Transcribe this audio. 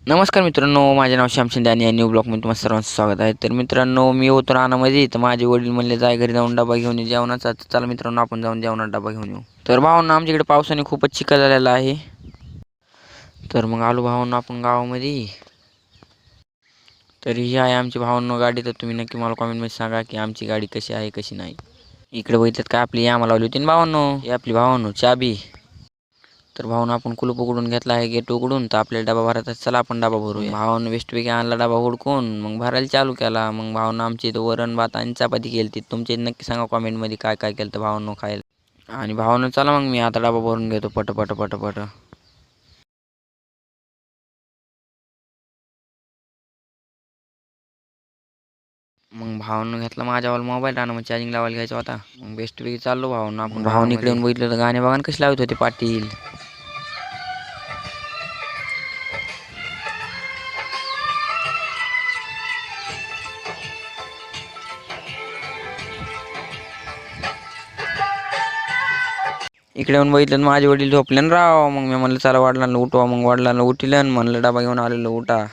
नमस्कार मित्रांनो, माझे नाव श्याम शिंदे आणि या न्यू ब्लॉगमध्ये तुम्हाला सर्वांचं स्वागत आहे. तर मित्रांनो, मी होतो रानामध्ये, तर माझे वडील म्हणले जाय घरी जाऊन डबा घेऊन ये जेवणाचा. तर चला मित्रांनो, आपण जाऊन जेवणात डबा घेऊन येऊ. तर भावांनो, आमच्याकडे पावसाने खूपच चिखल झालेला आहे. तर मग आलो भावांनो आपण गावामध्ये. तर ही आहे आमची भावांनो गाडी. तर तुम्ही नक्की मला कॉमेंटमध्ये सांगा की आमची गाडी कशी आहे कशी नाही. इकडे बघितलं काय आपली यामा लावली होती ना भावांनो, ही आपली भावांनो चाबी. तर भावानं आपण कुलूप उघडून घेतला आहे गेट उघडून. तर आपल्याला डबा भरायचा, चला आपण डबा भरूया. भावानं वेस्टपैकी आणला डबा हुडकून, मग भरायला चालू केला. मग भावानं आमची इथं वरण भात आणि चपाती केली ती. तुमचे नक्की सांगा कॉमेंटमध्ये काय काय केलं तर भावानं खायला. आणि भावानं चला मग मी आता डबा भरून घेतो पट पट पट पट. मग भावानं घेतला माझ्यावाला मोबाईल आणि मग चार्जिंग लावायला घ्यायचा होता. मग बेस्टपैकी चाललो भावानं आपण. भावानं इकडे येऊन बघितलं तर गाणे बघा कशी लावत होते पाटील. इकडे येऊन बघितलं माझे वडील झोपले ना राव. मग मी म्हणलं चला वडिलांना उठवा. मग वडिलांना उठिलं म्हणलं डबा घेऊन आलेलो उठा.